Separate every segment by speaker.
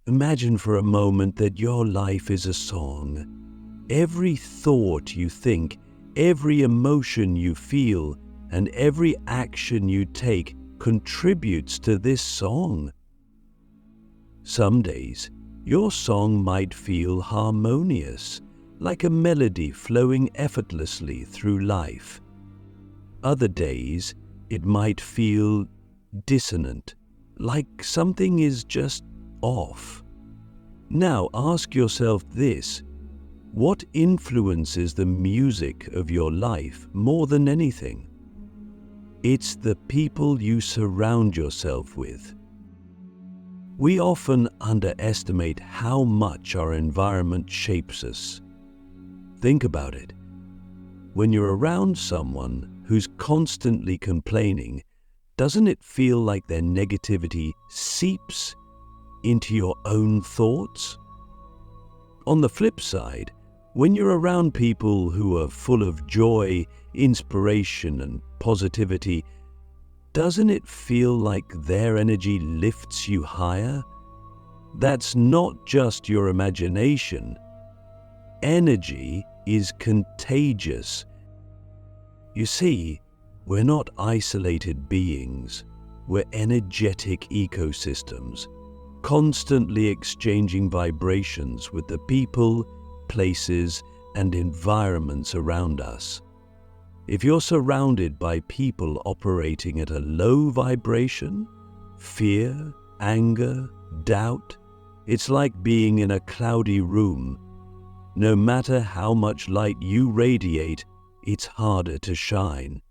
Speaker 1: Imagine for a moment that your life is a song. Every thought you think, every emotion you feel, and every action you take contributes to this song. Some days, your song might feel harmonious, like a melody flowing effortlessly through life. Other days, it might feel dissonant, like something is just off. Now ask yourself this: what influences the music of your life more than anything? It's the people you surround yourself with. We often underestimate how much our environment shapes us. Think about it. When you're around someone who's constantly complaining, doesn't it feel like their negativity seeps into your own thoughts? On the flip side, when you're around people who are full of joy, inspiration, and positivity, doesn't it feel like their energy lifts you higher? That's not just your imagination. Energy is contagious. You see, we're not isolated beings. We're energetic ecosystems, constantly exchanging vibrations with the people, places, and environments around us. If you're surrounded by people operating at a low vibration, fear, anger, doubt, it's like being in a cloudy room. No matter how much light you radiate, it's harder to shine.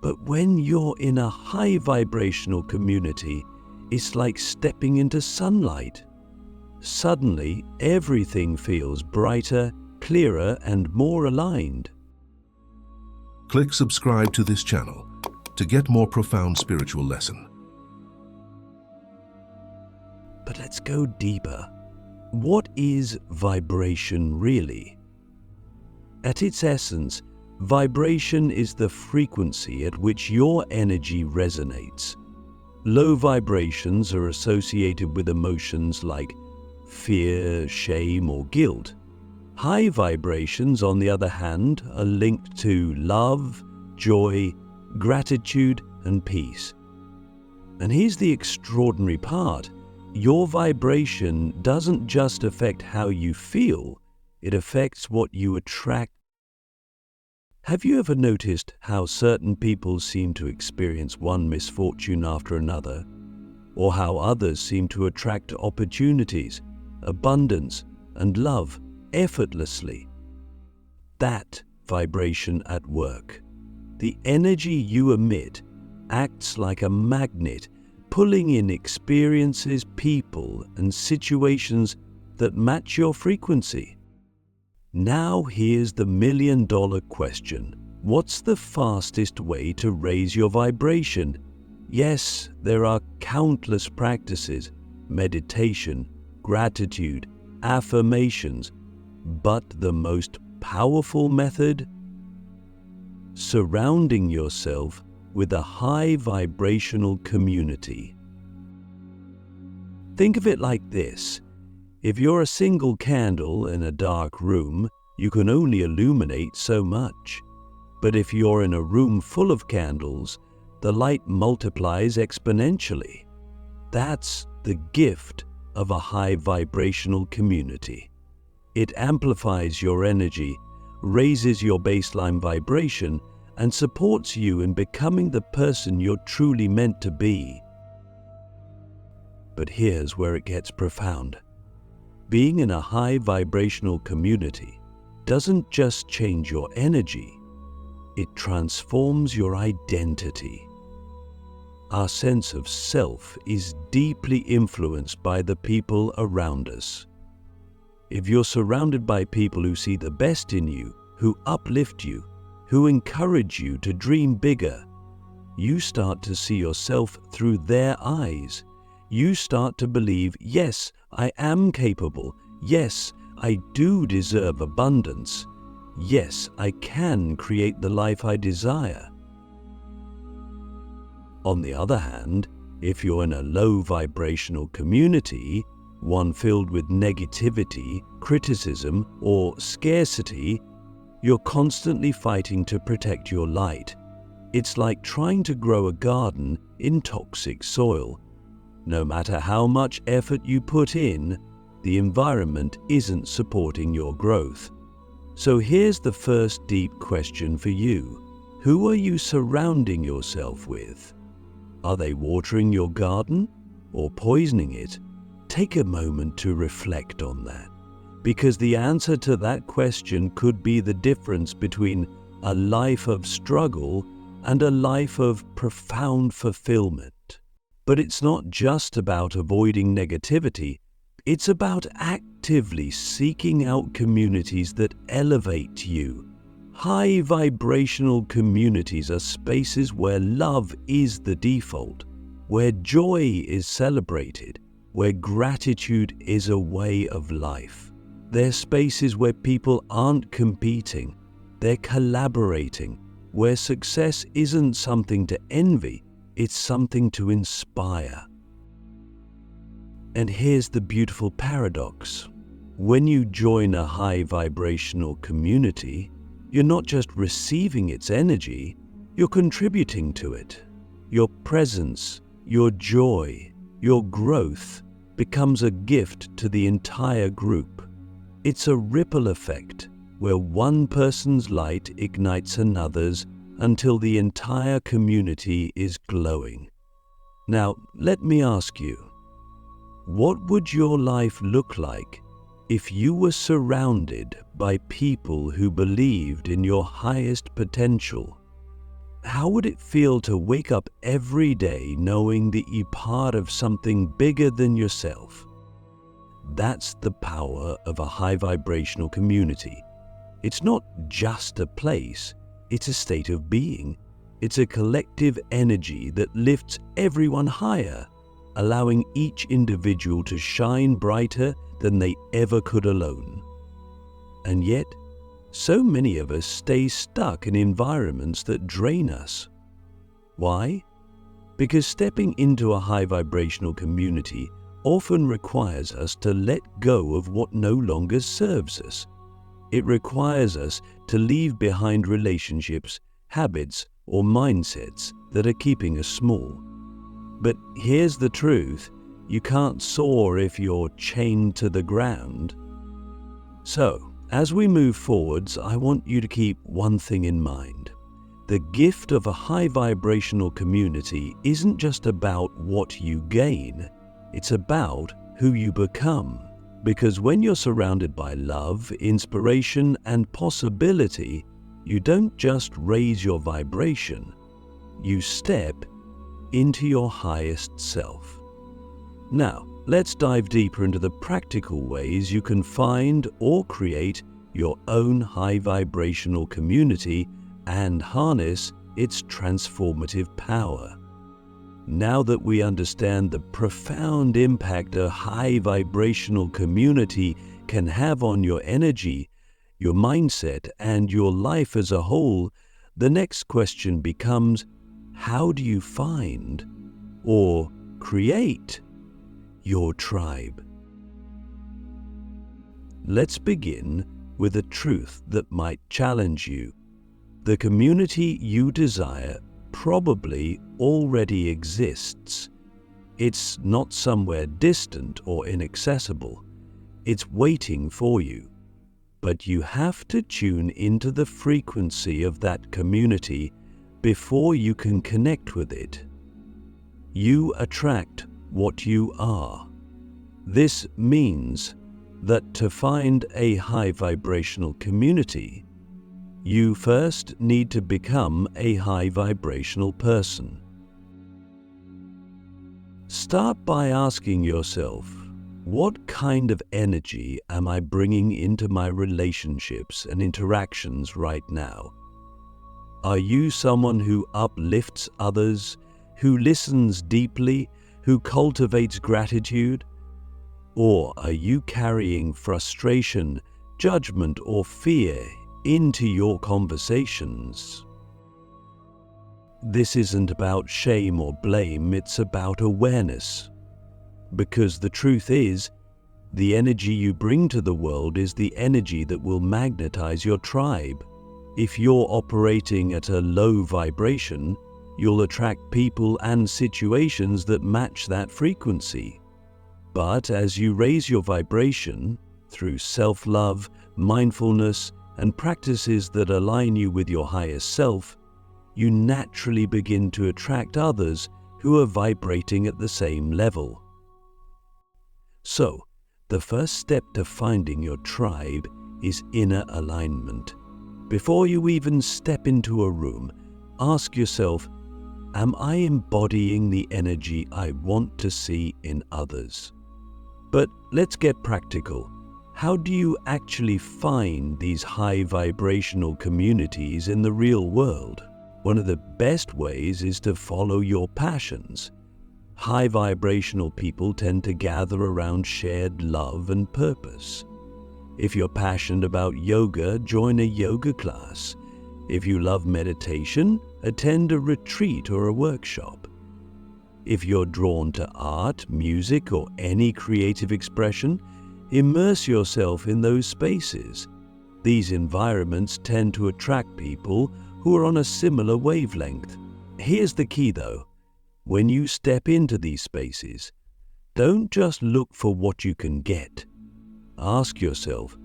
Speaker 1: But when you're in a high vibrational community, it's like stepping into sunlight. Suddenly, everything feels brighter, clearer, and more aligned.
Speaker 2: Click subscribe to this channel to get more profound spiritual lesson.
Speaker 1: But let's go deeper. What is vibration really? At its essence, vibration is the frequency at which your energy resonates. Low vibrations are associated with emotions like fear, shame, or guilt. High vibrations, on the other hand, are linked to love, joy, gratitude, and peace. And here's the extraordinary part. Your vibration doesn't just affect how you feel, it affects what you attract. Have you ever noticed how certain people seem to experience one misfortune after another, or how others seem to attract opportunities, abundance, and love effortlessly? That vibration at work. The energy you emit acts like a magnet, pulling in experiences, people, and situations that match your frequency. Now here's the million-dollar question. What's the fastest way to raise your vibration? Yes, there are countless practices, meditation, gratitude, affirmations, but the most powerful method? Surrounding yourself with a high vibrational community. Think of it like this. If you're a single candle in a dark room, you can only illuminate so much. But if you're in a room full of candles, the light multiplies exponentially. That's the gift of a high vibrational community. It amplifies your energy, raises your baseline vibration, and supports you in becoming the person you're truly meant to be. But here's where it gets profound. Being in a high vibrational community doesn't just change your energy, it transforms your identity. Our sense of self is deeply influenced by the people around us. If you're surrounded by people who see the best in you, who uplift you, who encourage you to dream bigger, you start to see yourself through their eyes. You start to believe, yes, I am capable. Yes, I do deserve abundance. Yes, I can create the life I desire. On the other hand, if you're in a low vibrational community, one filled with negativity, criticism, or scarcity, you're constantly fighting to protect your light. It's like trying to grow a garden in toxic soil. No matter how much effort you put in, the environment isn't supporting your growth. So here's the first deep question for you. Who are you surrounding yourself with? Are they watering your garden or poisoning it? Take a moment to reflect on that, because the answer to that question could be the difference between a life of struggle and a life of profound fulfillment. But it's not just about avoiding negativity, it's about actively seeking out communities that elevate you. High vibrational communities are spaces where love is the default, where joy is celebrated, where gratitude is a way of life. They're spaces where people aren't competing, they're collaborating, where success isn't something to envy, it's something to inspire. And here's the beautiful paradox. When you join a high vibrational community, you're not just receiving its energy, you're contributing to it. Your presence, your joy, your growth becomes a gift to the entire group. It's a ripple effect where one person's light ignites another's until the entire community is glowing. Now, let me ask you, what would your life look like if you were surrounded by people who believed in your highest potential? How would it feel to wake up every day knowing that you're part of something bigger than yourself? That's the power of a high vibrational community. It's not just a place, it's a state of being. It's a collective energy that lifts everyone higher, allowing each individual to shine brighter than they ever could alone. And yet, so many of us stay stuck in environments that drain us. Why? Because stepping into a high vibrational community often requires us to let go of what no longer serves us. It requires us to leave behind relationships, habits, or mindsets that are keeping us small. But here's the truth, you can't soar if you're chained to the ground. So, as we move forwards, I want you to keep one thing in mind. The gift of a high vibrational community isn't just about what you gain, it's about who you become. Because when you're surrounded by love, inspiration, and possibility, you don't just raise your vibration, you step into your highest self. Now, let's dive deeper into the practical ways you can find or create your own high vibrational community and harness its transformative power. Now that we understand the profound impact a high vibrational community can have on your energy, your mindset, and your life as a whole, the next question becomes, how do you find or create your tribe? Let's begin with a truth that might challenge you. The community you desire probably already exists. It's not somewhere distant or inaccessible. It's waiting for you. But you have to tune into the frequency of that community before you can connect with it. You attract what you are. This means that to find a high vibrational community, you first need to become a high vibrational person. Start by asking yourself, what kind of energy am I bringing into my relationships and interactions right now? Are you someone who uplifts others, who listens deeply, who cultivates gratitude? Or are you carrying frustration, judgment, or fear into your conversations? This isn't about shame or blame, it's about awareness. Because the truth is, The energy you bring to the world is the energy that will magnetize your tribe. If you're operating at a low vibration, you'll attract people and situations that match that frequency. But as you raise your vibration through self-love, mindfulness, and practices that align you with your highest self, you naturally begin to attract others who are vibrating at the same level. So, the first step to finding your tribe is inner alignment. Before you even step into a room, ask yourself, am I embodying the energy I want to see in others? But let's get practical. How do you actually find these high vibrational communities in the real world? One of the best ways is to follow your passions. High vibrational people tend to gather around shared love and purpose. If you're passionate about yoga, join a yoga class. If you love meditation, attend a retreat or a workshop. If you're drawn to art, music, or any creative expression, immerse yourself in those spaces. These environments tend to attract people who are on a similar wavelength. Here's the key though. When you step into these spaces, don't just look for what you can get. Ask yourself,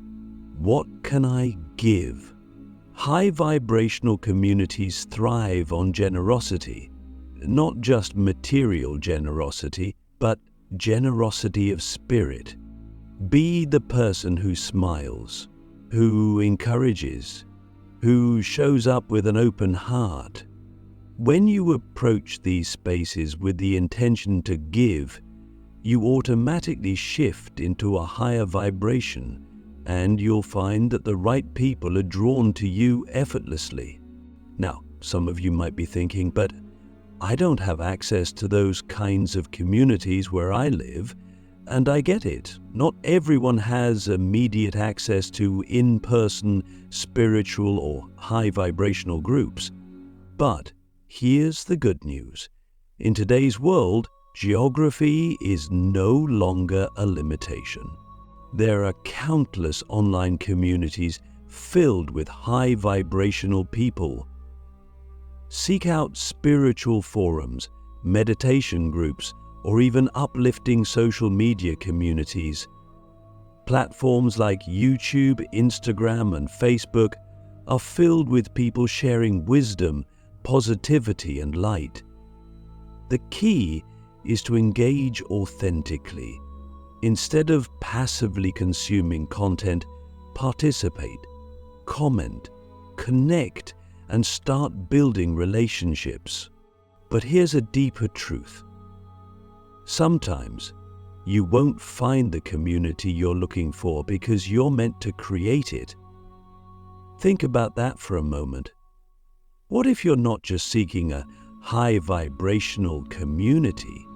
Speaker 1: what can I give? High vibrational communities thrive on generosity, not just material generosity, but generosity of spirit. Be the person who smiles, who encourages, who shows up with an open heart. When you approach these spaces with the intention to give, you automatically shift into a higher vibration, and you'll find that the right people are drawn to you effortlessly. Now, some of you might be thinking, but I don't have access to those kinds of communities where I live, and I get it. Not everyone has immediate access to in-person spiritual or high vibrational groups. But here's the good news. In today's world, geography is no longer a limitation. There are countless online communities filled with high vibrational people. Seek out spiritual forums, meditation groups, or even uplifting social media communities. Platforms like YouTube, Instagram, and Facebook are filled with people sharing wisdom, positivity, and light. The key is to engage authentically. Instead of passively consuming content, participate, comment, connect, and start building relationships. But here's a deeper truth. Sometimes you won't find the community you're looking for because you're meant to create it. Think about that for a moment. What if you're not just seeking a high vibrational community?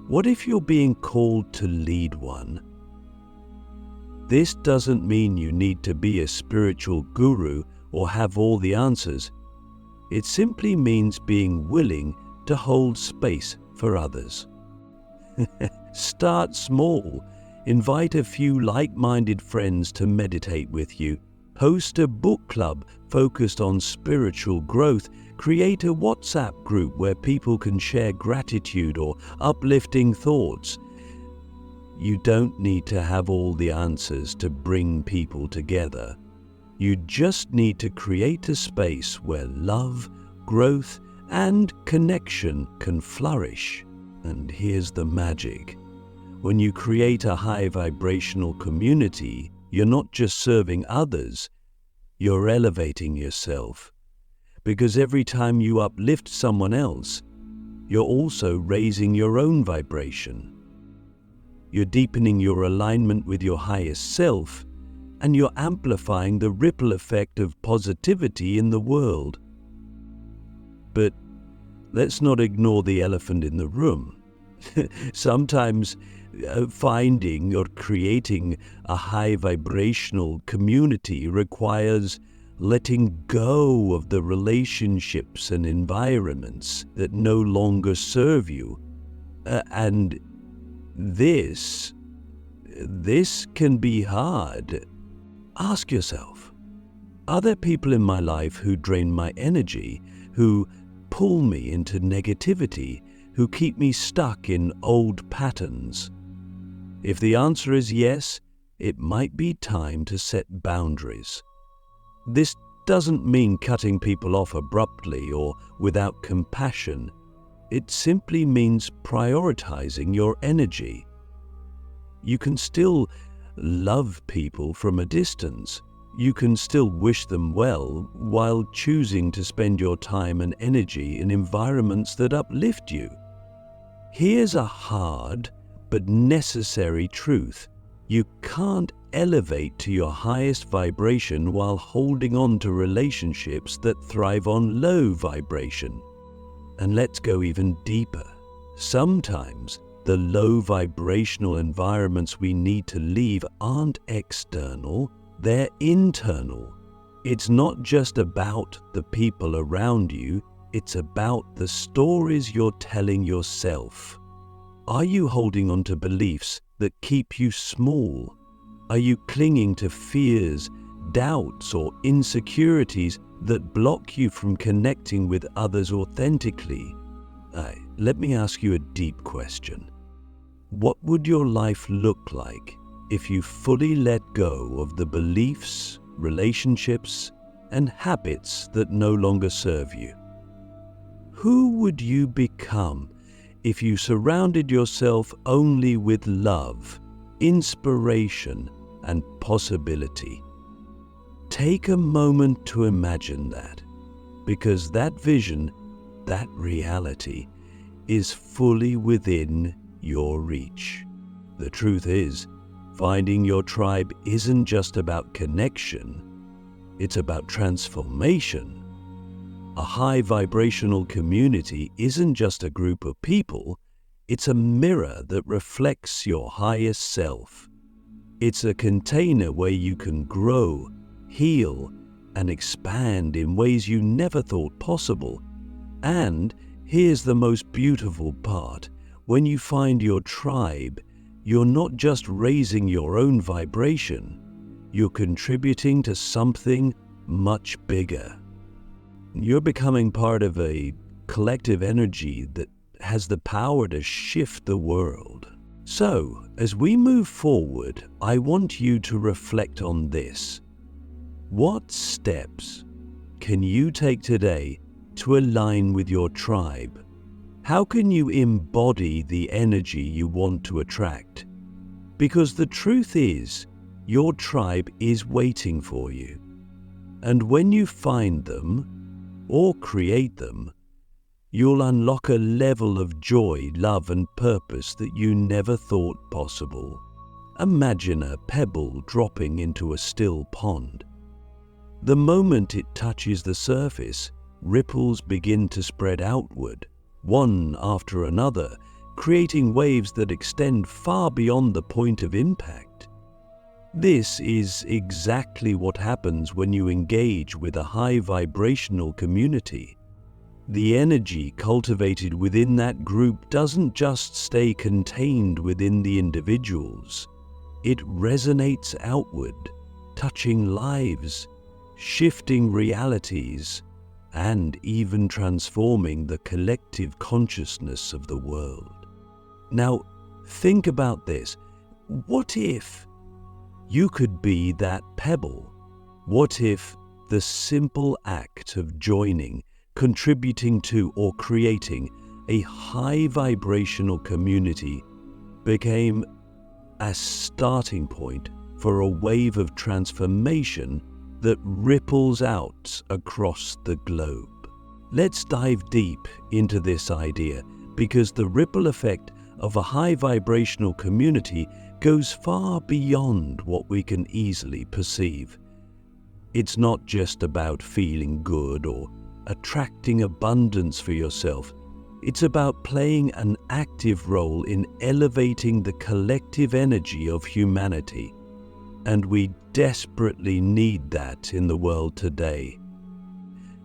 Speaker 1: What if you're being called to lead one? This doesn't mean you need to be a spiritual guru or have all the answers. It simply means being willing to hold space for others. Start small. Invite a few like-minded friends to meditate with you. Host a book club focused on spiritual growth. Create a WhatsApp group where people can share gratitude or uplifting thoughts. You don't need to have all the answers to bring people together. You just need to create a space where love, growth, and connection can flourish. And here's the magic. When you create a high vibrational community, you're not just serving others, you're elevating yourself. Because every time you uplift someone else, you're also raising your own vibration. You're deepening your alignment with your highest self, and you're amplifying the ripple effect of positivity in the world. But let's not ignore the elephant in the room. Sometimes finding or creating a high vibrational community requires letting go of the relationships and environments that no longer serve you. And this This can be hard. Ask yourself, are there people in my life who drain my energy, who pull me into negativity, who keep me stuck in old patterns? If the answer is yes, it might be time to set boundaries. This doesn't mean cutting people off abruptly or without compassion. It simply means prioritizing your energy. You can still love people from a distance. You can still wish them well while choosing to spend your time and energy in environments that uplift you. Here's a hard but necessary truth. You can't elevate to your highest vibration while holding on to relationships that thrive on low vibration. And let's go even deeper. Sometimes the low vibrational environments we need to leave aren't external, they're internal. It's not just about the people around you, it's about the stories you're telling yourself. Are you holding on to beliefs that keep you small? Are you clinging to fears, doubts, or insecurities that block you from connecting with others authentically? Let me ask you a deep question. What would your life look like if you fully let go of the beliefs, relationships, and habits that no longer serve you? Who would you become if you surrounded yourself only with love, inspiration, and possibility? Take a moment to imagine that, because that vision, that reality, is fully within your reach. The truth is, finding your tribe isn't just about connection, it's about transformation. A high vibrational community isn't just a group of people, it's a mirror that reflects your highest self. It's a container where you can grow, heal, and expand in ways you never thought possible. And here's the most beautiful part. When you find your tribe, you're not just raising your own vibration, you're contributing to something much bigger. You're becoming part of a collective energy that has the power to shift the world. So, as we move forward, I want you to reflect on this. What steps can you take today to align with your tribe? How can you embody the energy you want to attract? Because the truth is, your tribe is waiting for you. And when you find them, or create them, you'll unlock a level of joy, love, and purpose that you never thought possible. Imagine a pebble dropping into a still pond. The moment it touches the surface, ripples begin to spread outward, one after another, creating waves that extend far beyond the point of impact. This is exactly what happens when you engage with a high vibrational community. The energy cultivated within that group doesn't just stay contained within the individuals. It resonates outward, touching lives, shifting realities, and even transforming the collective consciousness of the world. Now, think about this. What if you could be that pebble? What if the simple act of joining, contributing to, or creating a high vibrational community became a starting point for a wave of transformation that ripples out across the globe? Let's dive deep into this idea, because the ripple effect of a high vibrational community goes far beyond what we can easily perceive. It's not just about feeling good or attracting abundance for yourself. It's about playing an active role in elevating the collective energy of humanity. And we desperately need that in the world today.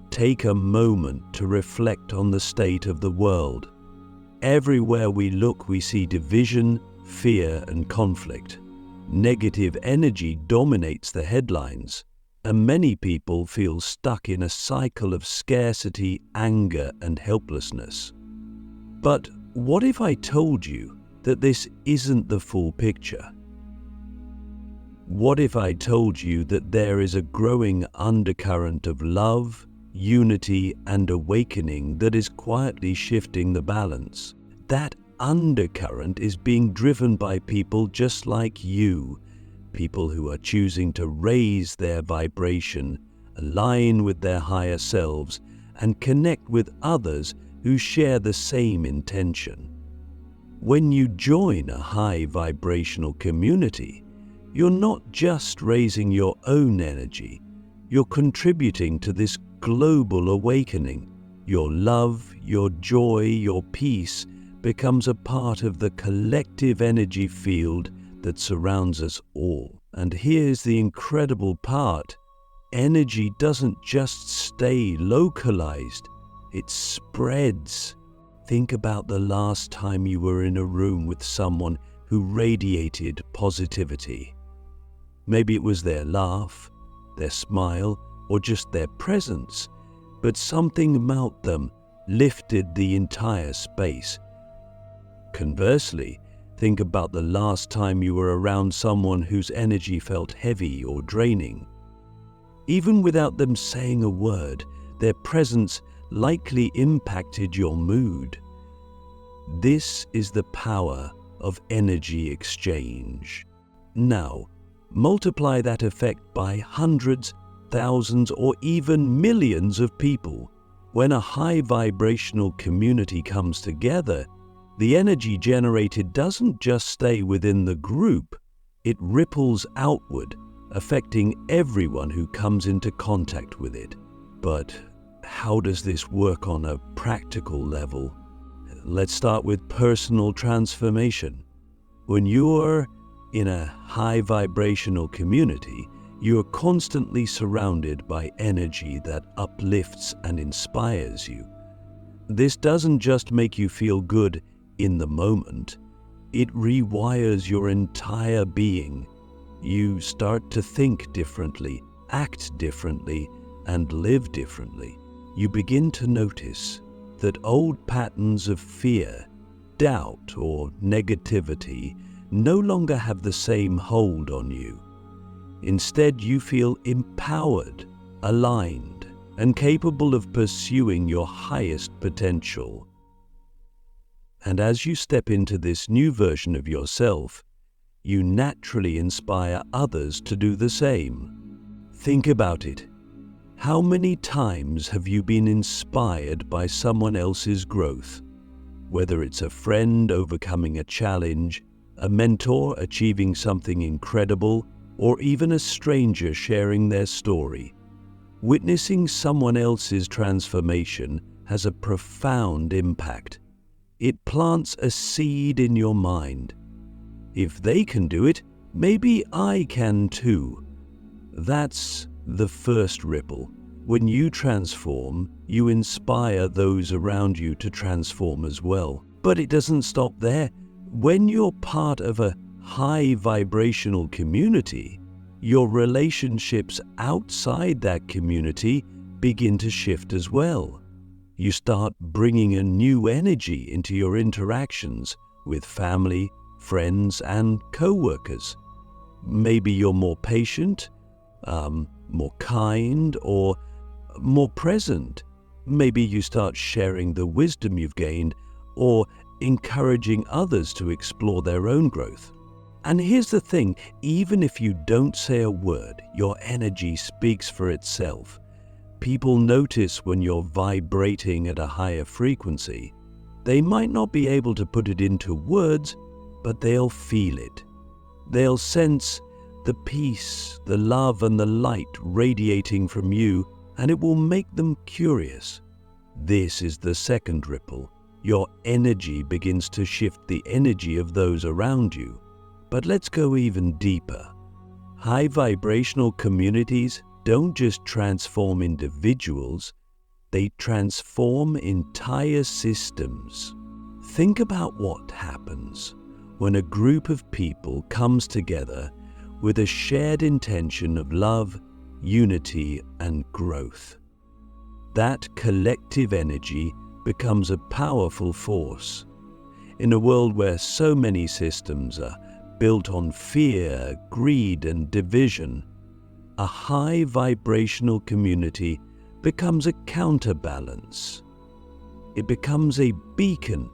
Speaker 1: Take a moment to reflect on the state of the world. Everywhere we look, we see division, fear, and conflict. Negative energy dominates the headlines, and many people feel stuck in a cycle of scarcity, anger, and helplessness. But what if I told you that this isn't the full picture? What if I told you that there is a growing undercurrent of love, unity, and awakening that is quietly shifting the balance? That undercurrent is being driven by people just like you, people who are choosing to raise their vibration, align with their higher selves, and connect with others who share the same intention. When you join a high vibrational community, you're not just raising your own energy, you're contributing to this global awakening. Your love, your joy, your peace becomes a part of the collective energy field that surrounds us all. And here's the incredible part. Energy doesn't just stay localized, it spreads. Think about the last time you were in a room with someone who radiated positivity. Maybe it was their laugh, their smile, or just their presence, but something about them lifted the entire space. Conversely, think about the last time you were around someone whose energy felt heavy or draining. Even without them saying a word, their presence likely impacted your mood. This is the power of energy exchange. Now, multiply that effect by hundreds, thousands, or even millions of people. When a high vibrational community comes together, the energy generated doesn't just stay within the group, it ripples outward, affecting everyone who comes into contact with it. But how does this work on a practical level? Let's start with personal transformation. When you're in a high vibrational community, you are constantly surrounded by energy that uplifts and inspires you. This doesn't just make you feel good in the moment, it rewires your entire being. You start to think differently, act differently, and live differently. You begin to notice that old patterns of fear, doubt, or negativity no longer have the same hold on you. Instead, you feel empowered, aligned, and capable of pursuing your highest potential. And as you step into this new version of yourself, you naturally inspire others to do the same. Think about it. How many times have you been inspired by someone else's growth? Whether it's a friend overcoming a challenge, a mentor achieving something incredible, or even a stranger sharing their story. Witnessing someone else's transformation has a profound impact. It plants a seed in your mind. If they can do it, maybe I can too. That's the first ripple. When you transform, you inspire those around you to transform as well. But it doesn't stop there. When you're part of a high vibrational community, your relationships outside that community begin to shift as well. You start bringing a new energy into your interactions with family, friends, and co-workers. Maybe you're more patient, more kind, or more present. Maybe you start sharing the wisdom you've gained or encouraging others to explore their own growth. And here's the thing, even if you don't say a word, your energy speaks for itself. People notice when you're vibrating at a higher frequency. They might not be able to put it into words, but they'll feel it. They'll sense the peace, the love, and the light radiating from you, and it will make them curious. This is the second ripple. Your energy begins to shift the energy of those around you. But let's go even deeper. High vibrational communities don't just transform individuals, they transform entire systems. Think about what happens when a group of people comes together with a shared intention of love, unity, and growth. That collective energy becomes a powerful force. In a world where so many systems are built on fear, greed, and division, a high vibrational community becomes a counterbalance. It becomes a beacon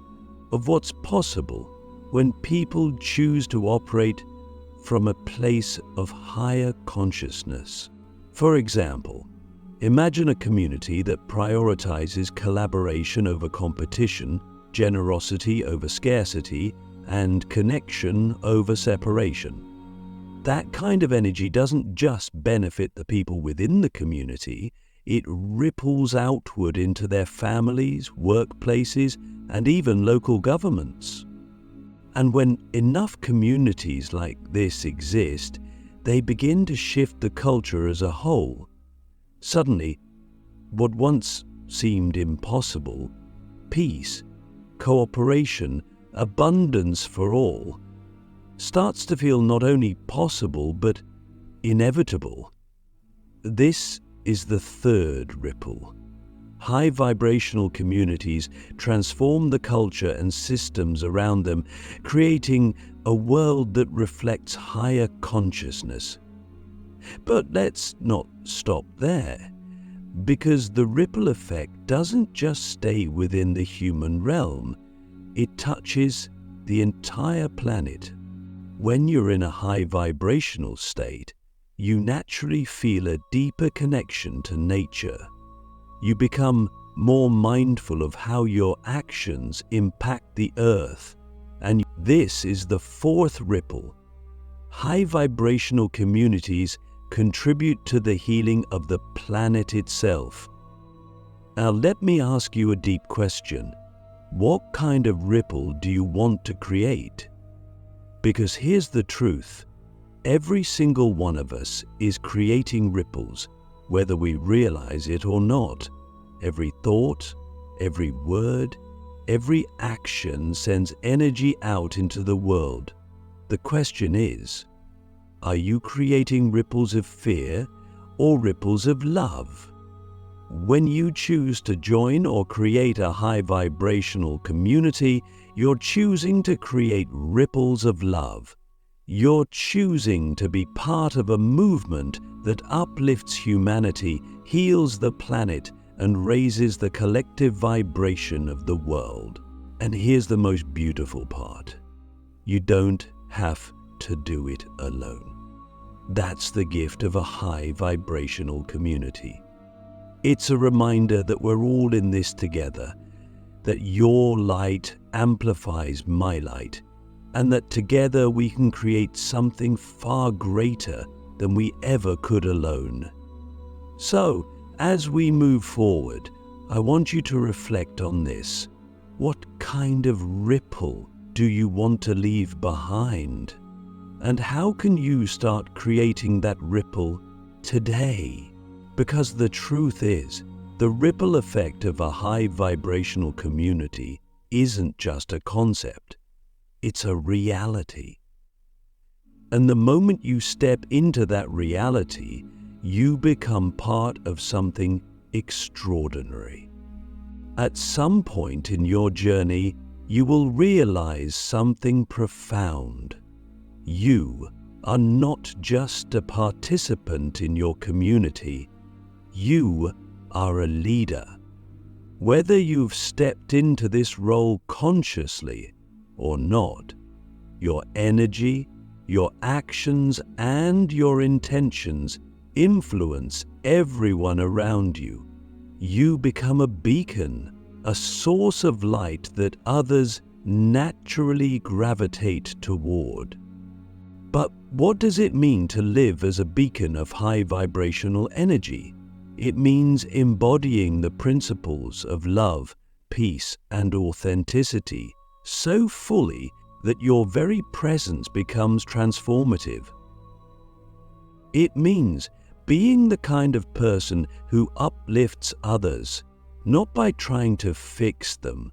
Speaker 1: of what's possible when people choose to operate from a place of higher consciousness. For example, imagine a community that prioritizes collaboration over competition, generosity over scarcity, and connection over separation. That kind of energy doesn't just benefit the people within the community, it ripples outward into their families, workplaces, and even local governments. And when enough communities like this exist, they begin to shift the culture as a whole. Suddenly, what once seemed impossible, peace, cooperation, abundance for all, starts to feel not only possible but inevitable. This is the third ripple. High vibrational communities transform the culture and systems around them, creating a world that reflects higher consciousness. But let's not stop there, because the ripple effect doesn't just stay within the human realm, it touches the entire planet. When you're in a high vibrational state, you naturally feel a deeper connection to nature. You become more mindful of how your actions impact the earth. And this is the fourth ripple. High vibrational communities contribute to the healing of the planet itself. Now let me ask you a deep question. What kind of ripple do you want to create? Because here's the truth. Every single one of us is creating ripples, whether we realize it or not. Every thought, every word, every action sends energy out into the world. The question is, are you creating ripples of fear or ripples of love? When you choose to join or create a high vibrational community, you're choosing to create ripples of love. You're choosing to be part of a movement that uplifts humanity, heals the planet, and raises the collective vibration of the world. And here's the most beautiful part. You don't have to do it alone. That's the gift of a high vibrational community. It's a reminder that we're all in this together, that your light amplifies my light, and that together we can create something far greater than we ever could alone. So, as we move forward, I want you to reflect on this. What kind of ripple do you want to leave behind? And how can you start creating that ripple today? Because the truth is, the ripple effect of a high vibrational community isn't just a concept. It's a reality. And the moment you step into that reality, you become part of something extraordinary. At some point in your journey, you will realize something profound. You are not just a participant in your community, you are a leader. Whether you've stepped into this role consciously or not, your energy, your actions, and your intentions influence everyone around you. You become a beacon, a source of light that others naturally gravitate toward. But what does it mean to live as a beacon of high vibrational energy? It means embodying the principles of love, peace, and authenticity so fully that your very presence becomes transformative. It means being the kind of person who uplifts others, not by trying to fix them,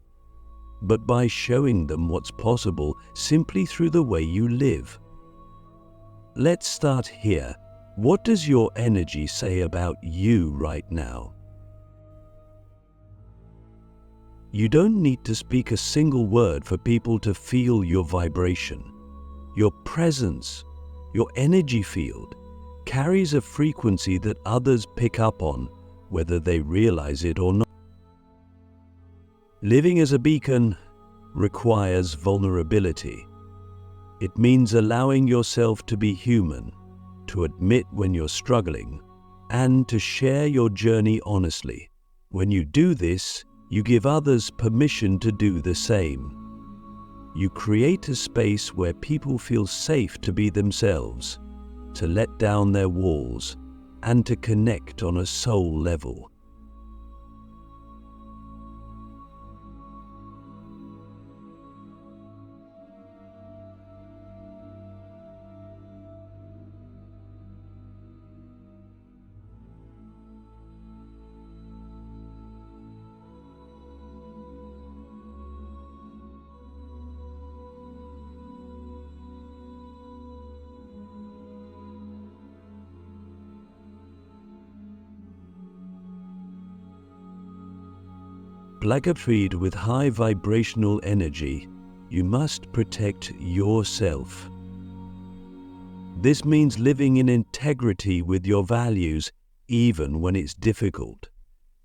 Speaker 1: but by showing them what's possible simply through the way you live. Let's start here. What does your energy say about you right now? You don't need to speak a single word for people to feel your vibration. Your presence, your energy field, carries a frequency that others pick up on, whether they realize it or not. Living as a beacon requires vulnerability. It means allowing yourself to be human, to admit when you're struggling, and to share your journey honestly. When you do this, you give others permission to do the same. You create a space where people feel safe to be themselves, to let down their walls, and to connect on a soul level. Like a tree with high vibrational energy, you must protect yourself. This means living in integrity with your values, even when it's difficult.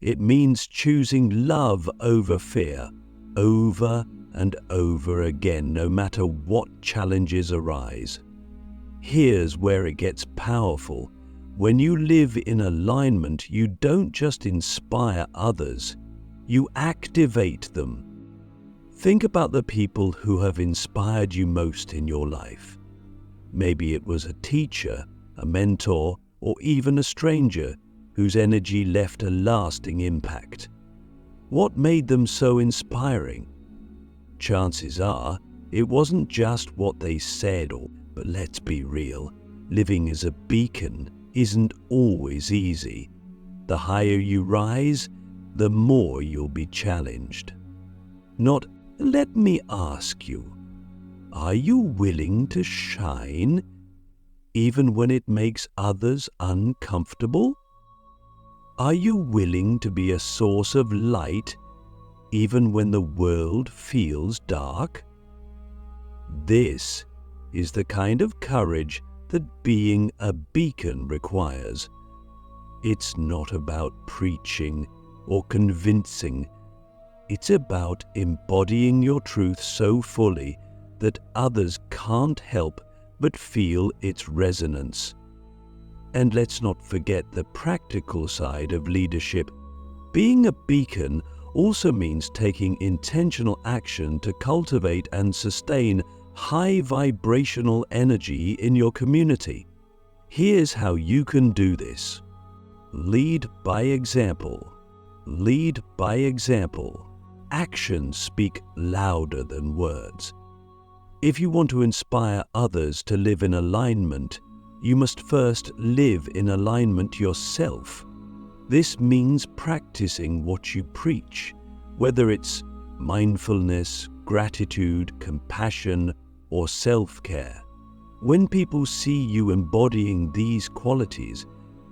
Speaker 1: It means choosing love over fear, over and over again, no matter what challenges arise. Here's where it gets powerful. When you live in alignment, you don't just inspire others, you activate them. Think about the people who have inspired you most in your life. Maybe it was a teacher, a mentor, or even a stranger whose energy left a lasting impact. What made them so inspiring? Chances are, it wasn't just what they said, but let's be real, living as a beacon isn't always easy. The higher you rise, the more you'll be challenged. Not, let me ask you, are you willing to shine even when it makes others uncomfortable? Are you willing to be a source of light even when the world feels dark? This is the kind of courage that being a beacon requires. It's not about preaching or convincing. It's about embodying your truth so fully that others can't help but feel its resonance. And let's not forget the practical side of leadership. Being a beacon also means taking intentional action to cultivate and sustain high vibrational energy in your community. Here's how you can do this. Lead by example. Lead by example. Actions speak louder than words. If you want to inspire others to live in alignment, you must first live in alignment yourself. This means practicing what you preach, whether it's mindfulness, gratitude, compassion, or self-care. When people see you embodying these qualities,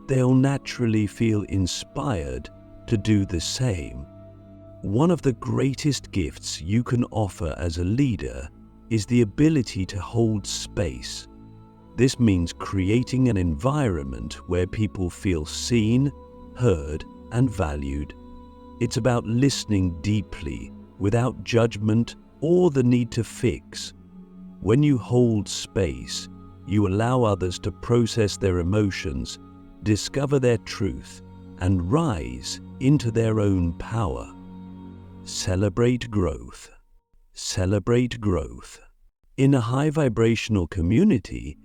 Speaker 1: they'll naturally feel inspired to do the same. One of the greatest gifts you can offer as a leader is the ability to hold space. This means creating an environment where people feel seen, heard, and valued. It's about listening deeply, without judgment or the need to fix. When you hold space, you allow others to process their emotions, discover their truth, and rise into their own power. Celebrate growth. Celebrate growth. In a high vibrational community,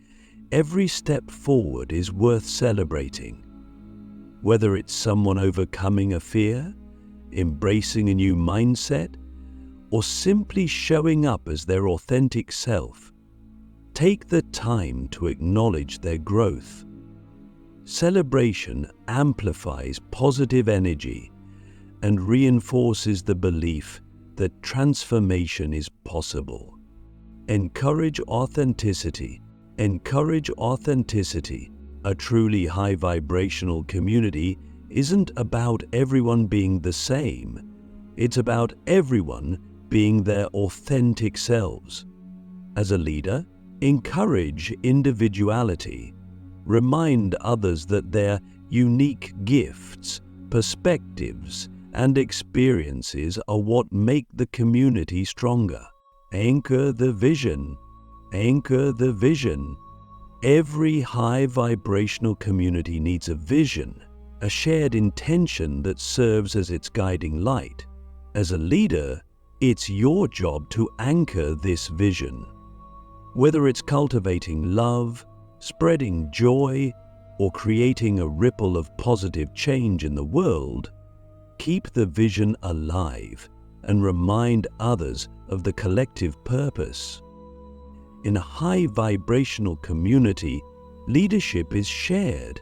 Speaker 1: every step forward is worth celebrating. Whether it's someone overcoming a fear, embracing a new mindset, or simply showing up as their authentic self, take the time to acknowledge their growth. Celebration amplifies positive energy and reinforces the belief that transformation is possible. Encourage authenticity. Encourage authenticity. A truly high vibrational community isn't about everyone being the same. It's about everyone being their authentic selves. As a leader, encourage individuality. Remind others that their unique gifts, perspectives, and experiences are what make the community stronger. Anchor the vision. Anchor the vision. Every high vibrational community needs a vision, a shared intention that serves as its guiding light. As a leader, it's your job to anchor this vision. Whether it's cultivating love, spreading joy, or creating a ripple of positive change in the world, keep the vision alive and remind others of the collective purpose. In a high vibrational community, leadership is shared.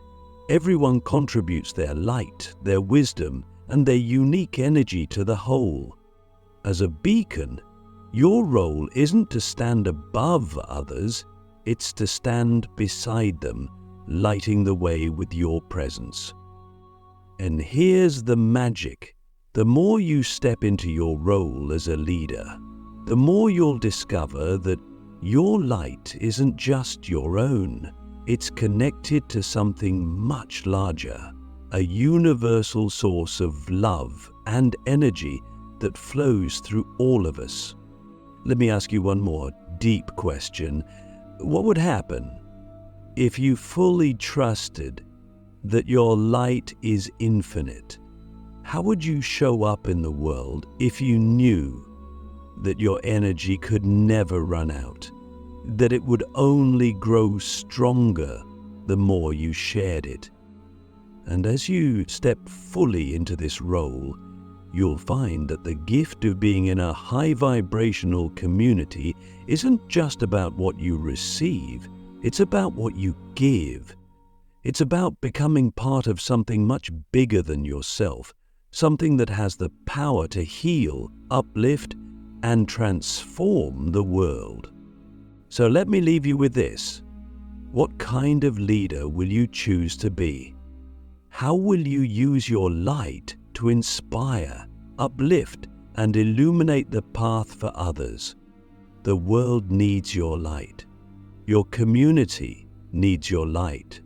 Speaker 1: Everyone contributes their light, their wisdom, and their unique energy to the whole. As a beacon, your role isn't to stand above others, it's to stand beside them, lighting the way with your presence. And here's the magic. The more you step into your role as a leader, the more you'll discover that your light isn't just your own. It's connected to something much larger, a universal source of love and energy that flows through all of us. Let me ask you one more deep question. What would happen if you fully trusted that your light is infinite? How would you show up in the world if you knew that your energy could never run out, that it would only grow stronger the more you shared it? And as you step fully into this role, you'll find that the gift of being in a high vibrational community isn't just about what you receive, it's about what you give. It's about becoming part of something much bigger than yourself, something that has the power to heal, uplift, and transform the world. So let me leave you with this. What kind of leader will you choose to be? How will you use your light to inspire, uplift, and illuminate the path for others? The world needs your light. Your community needs your light.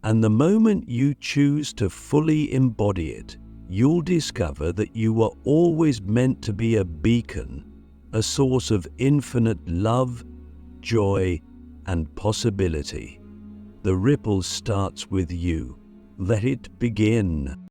Speaker 1: And the moment you choose to fully embody it, you'll discover that you were always meant to be a beacon, a source of infinite love, joy, and possibility. The ripple starts with you. Let it begin.